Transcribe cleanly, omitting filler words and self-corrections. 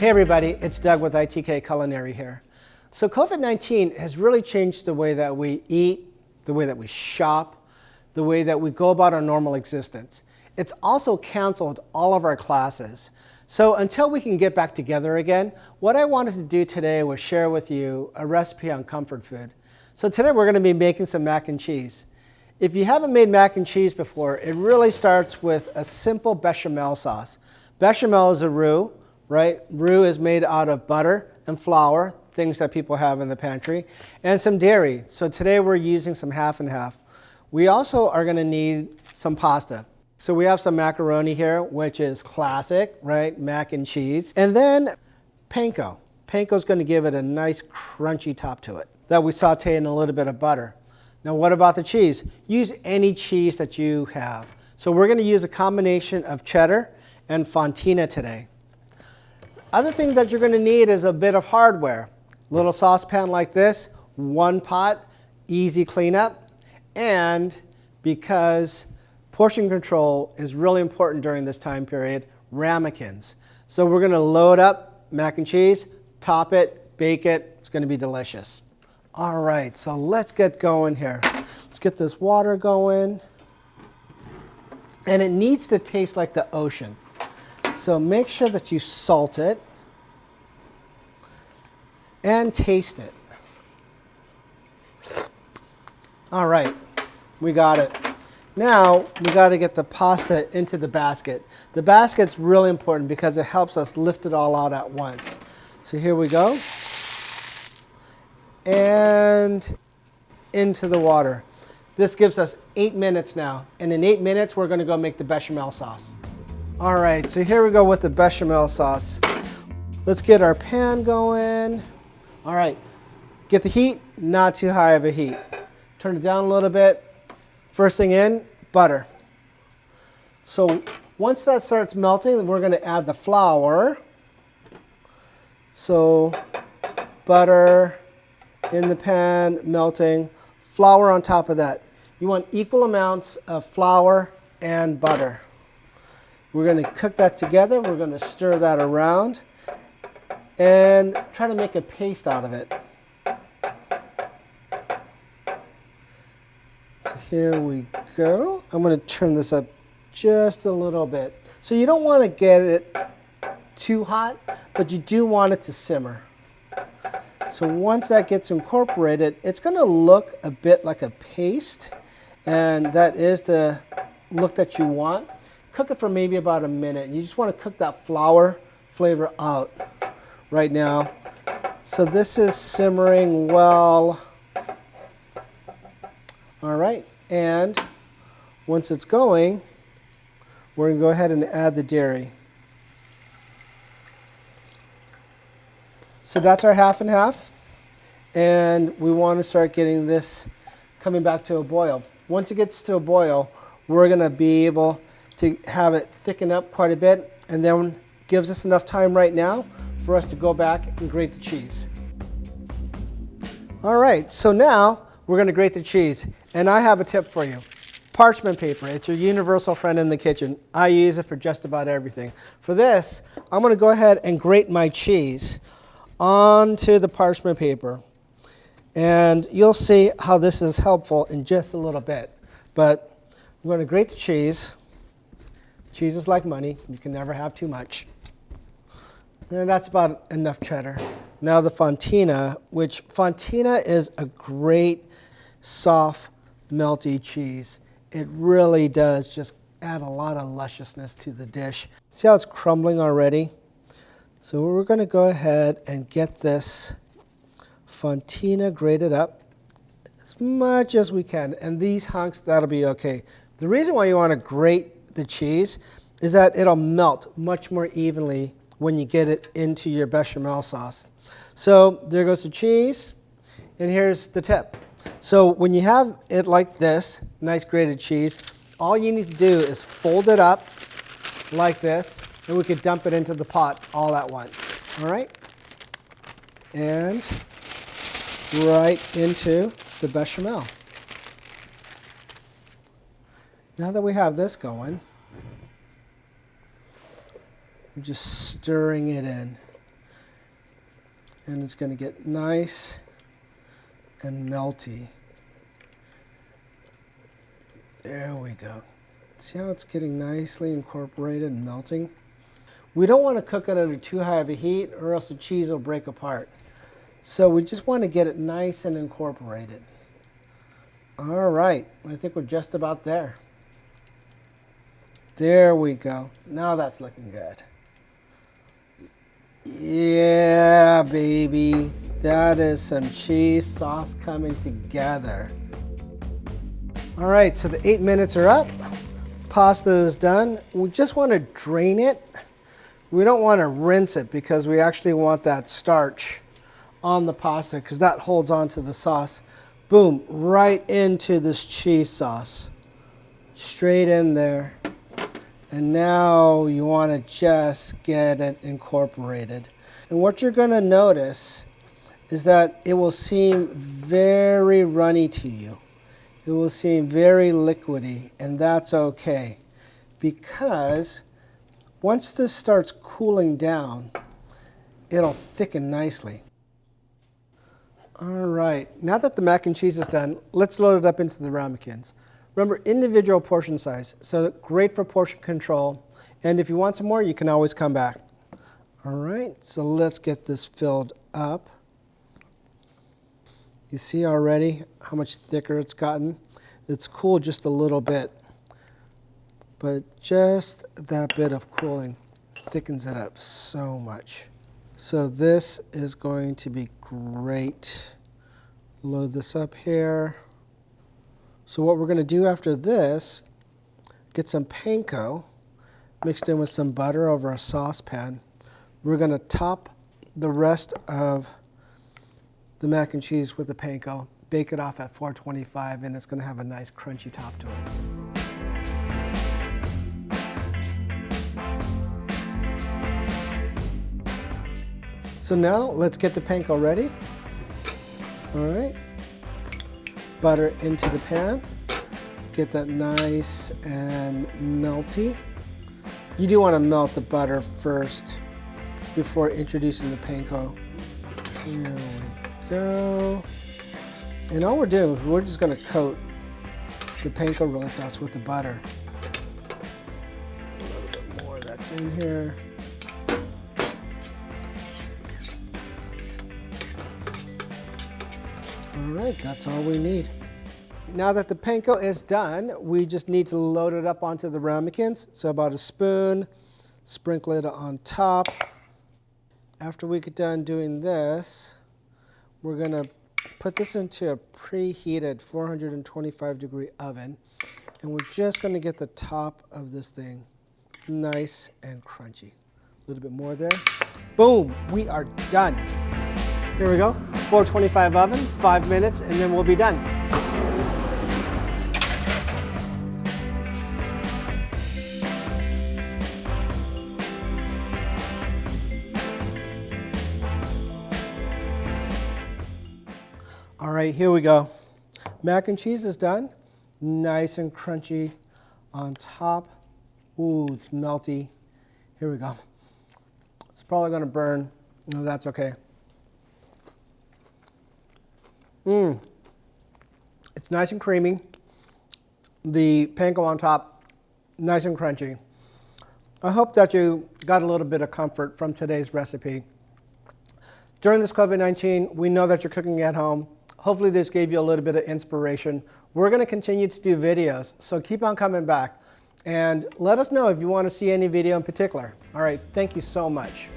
Hey everybody, it's Doug with ITK Culinary here. So COVID-19 has really changed the way that we eat, the way that we shop, the way that we go about our normal existence. It's also canceled all of our classes. So until we can get back together again, what I wanted to do today was share with you a recipe on comfort food. So today we're going to be making some mac and cheese. If you haven't made mac and cheese before, it really starts with a simple bechamel sauce. Bechamel is a roux. Right? Roux is made out of butter and flour, things that people have in the pantry, and some dairy. So today we're using some half and half. We also are going to need some pasta. So we have some macaroni here, which is classic, right? Mac and cheese. And then panko. Panko is going to give it a nice crunchy top to it that we saute in a little bit of butter. Now what about the cheese? Use any cheese that you have. So we're going to use a combination of cheddar and fontina today. Other thing that you're going to need is a bit of hardware. Little saucepan like this, one pot, easy cleanup, and because portion control is really important during this time period, ramekins. So we're going to load up mac and cheese, top it, bake it. It's going to be delicious. All right, so let's get going here. Let's get this water going. And it needs to taste like the ocean. So make sure that you salt it and taste it. All right, we got it. Now we got to get the pasta into the basket. The basket's really important because it helps us lift it all out at once. So here we go. And into the water. This gives us 8 minutes now. And in 8 minutes, we're going to go make the bechamel sauce. All right, so here we go with the bechamel sauce. Let's get our pan going. All right, get the heat, not too high of a heat. Turn it down a little bit. First thing in, butter. So once that starts melting, we're going to add the flour. So butter in the pan, melting. Flour on top of that. You want equal amounts of flour and butter. We're going to cook that together. We're going to stir that around and try to make a paste out of it. So here we go. I'm going to turn this up just a little bit. So you don't want to get it too hot, but you do want it to simmer. So once that gets incorporated, it's going to look a bit like a paste, and that is the look that you want. Cook it for maybe about a minute. You just want to cook that flour flavor out right now. So this is simmering well. All right, and once it's going, we're going to go ahead and add the dairy. So that's our half and half, and we want to start getting this coming back to a boil. Once it gets to a boil, we're going to be able to have it thicken up quite a bit, and then gives us enough time right now for us to go back and grate the cheese. All right, so now we're going to grate the cheese, and I have a tip for you. Parchment paper, it's your universal friend in the kitchen. I use it for just about everything. For this, I'm going to go ahead and grate my cheese onto the parchment paper, and you'll see how this is helpful in just a little bit. But I'm going to grate the cheese. Cheese is like money. You can never have too much. And that's about enough cheddar. Now the fontina, which fontina is a great soft, melty cheese. It really does just add a lot of lusciousness to the dish. See how it's crumbling already? So we're going to go ahead and get this fontina grated up as much as we can. And these hunks, that'll be okay. The reason why you want to grate the cheese is that it'll melt much more evenly when you get it into your bechamel sauce. So there goes the cheese, and here's the tip. So when you have it like this, nice grated cheese, all you need to do is fold it up like this, and we could dump it into the pot all at once. All right? And right into the bechamel. Now that we have this going, I'm just stirring it in. And it's going to get nice and melty. There we go. See how it's getting nicely incorporated and melting? We don't want to cook it under too high of a heat or else the cheese will break apart. So we just want to get it nice and incorporated. All right, I think we're just about there. There we go. Now that's looking good. Yeah, baby. That is some cheese sauce coming together. All right, so the 8 minutes are up. Pasta is done. We just want to drain it. We don't want to rinse it because we actually want that starch on the pasta because that holds on to the sauce. Boom, right into this cheese sauce. Straight in there. And now you want to just get it incorporated. And what you're going to notice is that it will seem very runny to you. It will seem very liquidy, and that's okay. Because once this starts cooling down, it'll thicken nicely. All right, now that the mac and cheese is done, let's load it up into the ramekins. Remember, individual portion size, so great for portion control. And if you want some more, you can always come back. All right, so let's get this filled up. You see already how much thicker it's gotten? It's cooled just a little bit, but just that bit of cooling thickens it up so much. So this is going to be great. Load this up here. So what we're going to do after this, get some panko mixed in with some butter over a saucepan. We're going to top the rest of the mac and cheese with the panko, bake it off at 425, and it's going to have a nice crunchy top to it. So now let's get the panko ready. All right. Butter into the pan, get that nice and melty. You do want to melt the butter first before introducing the panko. Here we go. And all we're doing is we're just going to coat the panko really fast with the butter. A little bit more that's in here. All right, that's all we need. Now that the panko is done, we just need to load it up onto the ramekins. So about a spoon, sprinkle it on top. After we get done doing this, we're gonna put this into a preheated 425-degree oven. And we're just gonna get the top of this thing nice and crunchy. A little bit more there. Boom, we are done. Here we go, 425 oven, 5 minutes, and then we'll be done. All right, here we go. Mac and cheese is done. Nice and crunchy on top. Ooh, it's melty. Here we go. It's probably gonna burn. No, that's okay. It's nice and creamy. The panko on top, nice and crunchy. I hope that you got a little bit of comfort from today's recipe. During this COVID-19, we know that you're cooking at home. Hopefully this gave you a little bit of inspiration. We're gonna continue to do videos, so keep on coming back. And let us know if you wanna see any video in particular. All right, thank you so much.